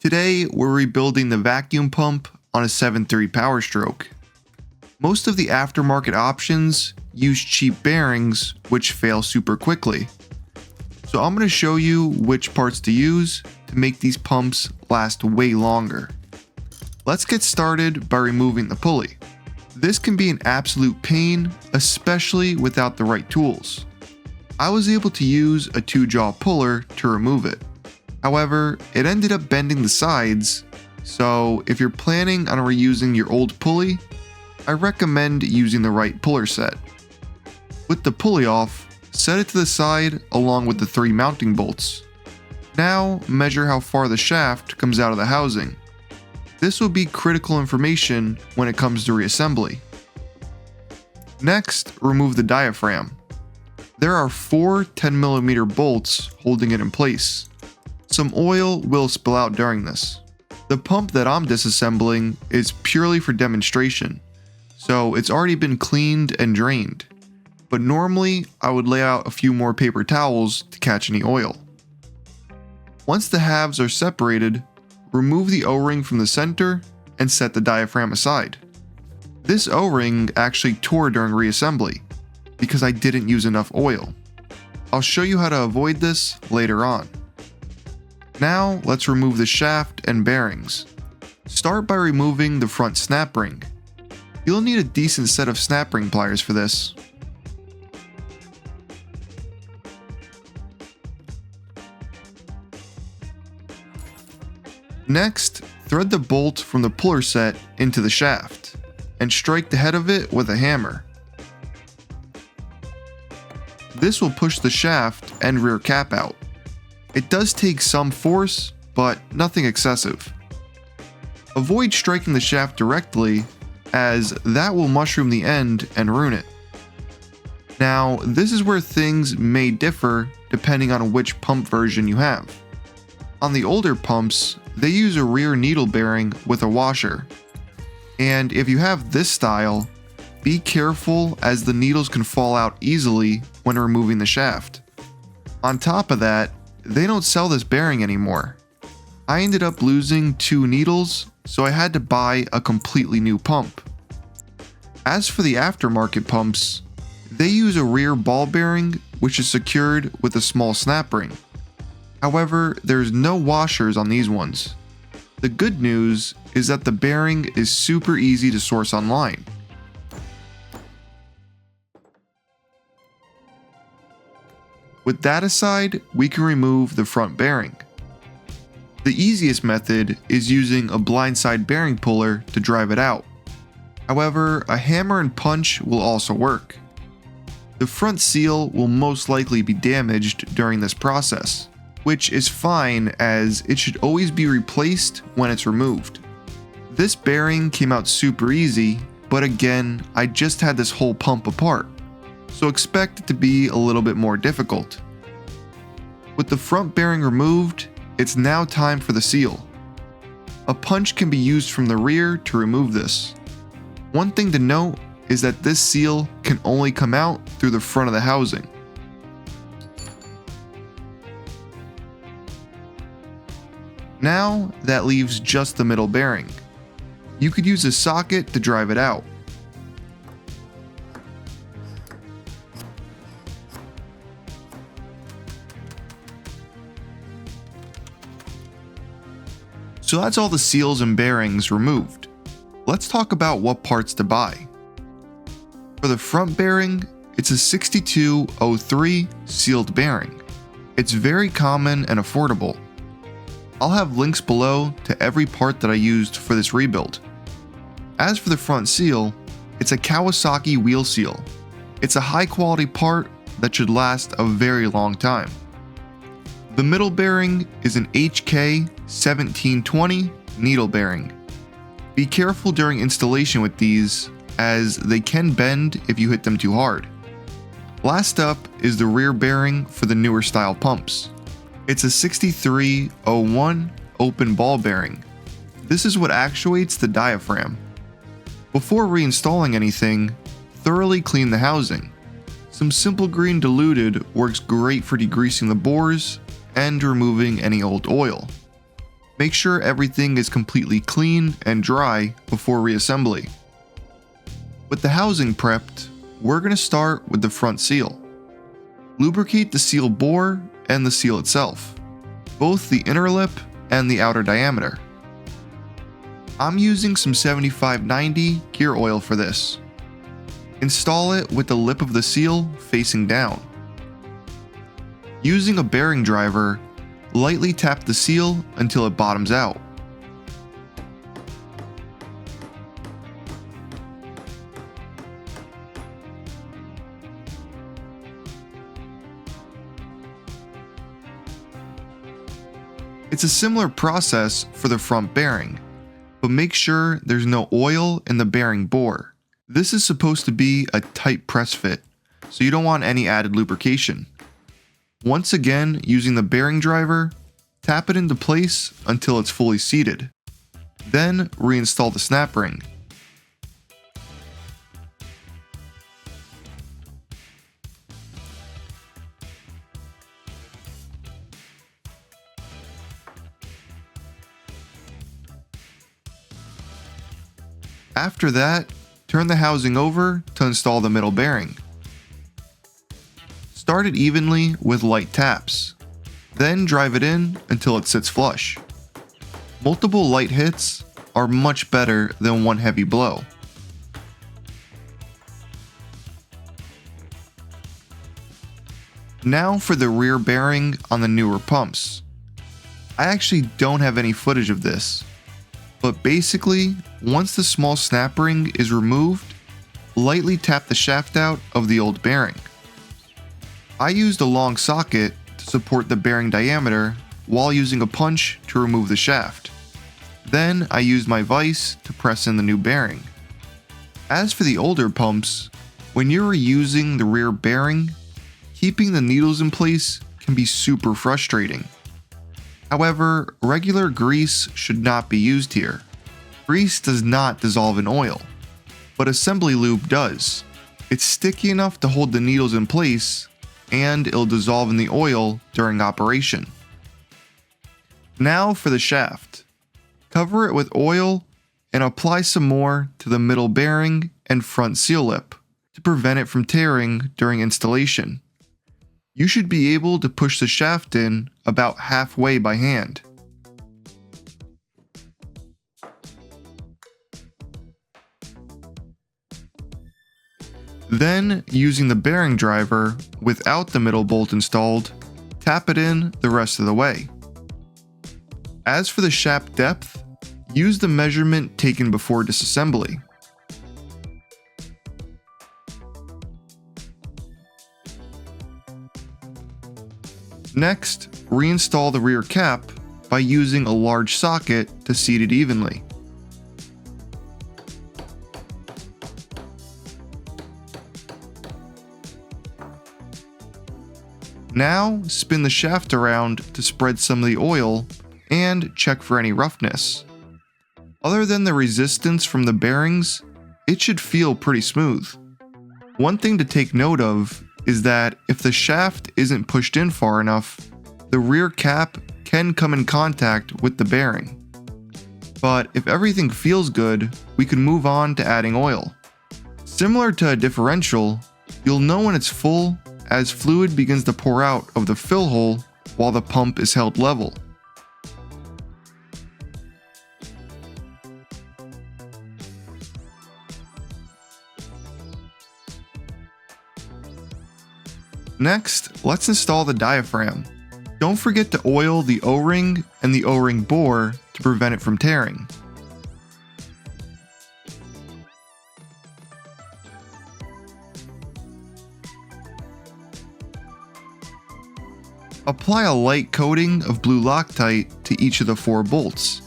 Today, we're rebuilding the vacuum pump on a 7.3 Powerstroke. Most of the aftermarket options use cheap bearings, which fail super quickly. So I'm going to show you which parts to use to make these pumps last way longer. Let's get started by removing the pulley. This can be an absolute pain, especially without the right tools. I was able to use a 2-jaw puller to remove it. However, it ended up bending the sides, so if you're planning on reusing your old pulley, I recommend using the right puller set. With the pulley off, set it to the side along with the 3 mounting bolts. Now measure how far the shaft comes out of the housing. This will be critical information when it comes to reassembly. Next, remove the diaphragm. There are 4 10mm bolts holding it in place. Some oil will spill out during this. The pump that I'm disassembling is purely for demonstration, so it's already been cleaned and drained, but normally I would lay out a few more paper towels to catch any oil. Once the halves are separated, remove the O-ring from the center and set the diaphragm aside. This O-ring actually tore during reassembly because I didn't use enough oil. I'll show you how to avoid this later on. Now let's remove the shaft and bearings. Start by removing the front snap ring. You'll need a decent set of snap ring pliers for this. Next, thread the bolt from the puller set into the shaft and strike the head of it with a hammer. This will push the shaft and rear cap out. It does take some force, but nothing excessive. Avoid striking the shaft directly, as that will mushroom the end and ruin it. Now, this is where things may differ depending on which pump version you have. On the older pumps, they use a rear needle bearing with a washer. And if you have this style, be careful as the needles can fall out easily when removing the shaft. On top of that, they don't sell this bearing anymore. I ended up losing 2 needles, so I had to buy a completely new pump. As for the aftermarket pumps, they use a rear ball bearing which is secured with a small snap ring. However, there's no washers on these ones. The good news is that the bearing is super easy to source online. With that aside, we can remove the front bearing. The easiest method is using a blindside bearing puller to drive it out. However, a hammer and punch will also work. The front seal will most likely be damaged during this process, which is fine as it should always be replaced when it's removed. This bearing came out super easy, but again, I just had this whole pump apart, so expect it to be a little bit more difficult. With the front bearing removed, it's now time for the seal. A punch can be used from the rear to remove this. One thing to note is that this seal can only come out through the front of the housing. Now that leaves just the middle bearing. You could use a socket to drive it out. So that's all the seals and bearings removed. Let's talk about what parts to buy. For the front bearing, it's a 6203 sealed bearing. It's very common and affordable. I'll have links below to every part that I used for this rebuild. As for the front seal, it's a Kawasaki wheel seal. It's a high quality part that should last a very long time. The middle bearing is an HK 1720 needle bearing. Be careful during installation with these, as they can bend if you hit them too hard. Last up is the rear bearing for the newer style pumps. It's a 6301 open ball bearing. This is what actuates the diaphragm. Before reinstalling anything, thoroughly clean the housing. Some simple green diluted works great for degreasing the bores and removing any old oil. Make sure everything is completely clean and dry before reassembly. With the housing prepped, we're going to start with the front seal. Lubricate the seal bore and the seal itself, both the inner lip and the outer diameter. I'm using some 75/90 gear oil for this. Install it with the lip of the seal facing down. Using a bearing driver, lightly tap the seal until it bottoms out. It's a similar process for the front bearing, but make sure there's no oil in the bearing bore. This is supposed to be a tight press fit, so you don't want any added lubrication. Once again, using the bearing driver, tap it into place until it's fully seated. Then reinstall the snap ring. After that, turn the housing over to install the middle bearing. Start it evenly with light taps, then drive it in until it sits flush. Multiple light hits are much better than one heavy blow. Now for the rear bearing on the newer pumps. I actually don't have any footage of this, but basically, once the small snap ring is removed, lightly tap the shaft out of the old bearing. I used a long socket to support the bearing diameter while using a punch to remove the shaft. Then I used my vise to press in the new bearing. As for the older pumps, when you're reusing the rear bearing, keeping the needles in place can be super frustrating. However, regular grease should not be used here. Grease does not dissolve in oil, but assembly lube does. It's sticky enough to hold the needles in place, and it'll dissolve in the oil during operation. Now for the shaft. Cover it with oil and apply some more to the middle bearing and front seal lip to prevent it from tearing during installation. You should be able to push the shaft in about halfway by hand. Then, using the bearing driver without the middle bolt installed, tap it in the rest of the way. As for the shaft depth, use the measurement taken before disassembly. Next, reinstall the rear cap by using a large socket to seat it evenly. Now, spin the shaft around to spread some of the oil and check for any roughness. Other than the resistance from the bearings, it should feel pretty smooth. One thing to take note of is that if the shaft isn't pushed in far enough, the rear cap can come in contact with the bearing. But if everything feels good, we can move on to adding oil. Similar to a differential, you'll know when it's full as fluid begins to pour out of the fill hole while the pump is held level. Next, let's install the diaphragm. Don't forget to oil the O-ring and the O-ring bore to prevent it from tearing. Apply a light coating of blue Loctite to each of the 4 bolts,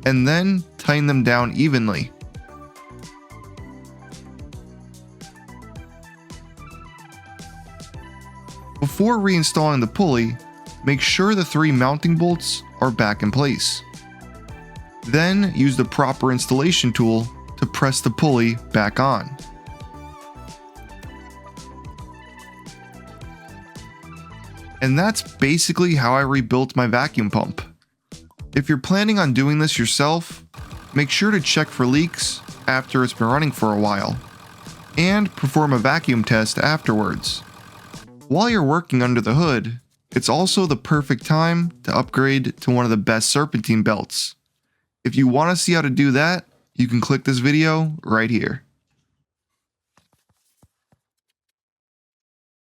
and then tighten them down evenly. Before reinstalling the pulley, make sure the 3 mounting bolts are back in place. Then use the proper installation tool to press the pulley back on. And that's basically how I rebuilt my vacuum pump. If you're planning on doing this yourself, make sure to check for leaks after it's been running for a while, and perform a vacuum test afterwards. While you're working under the hood, it's also the perfect time to upgrade to one of the best serpentine belts. If you want to see how to do that, you can click this video right here.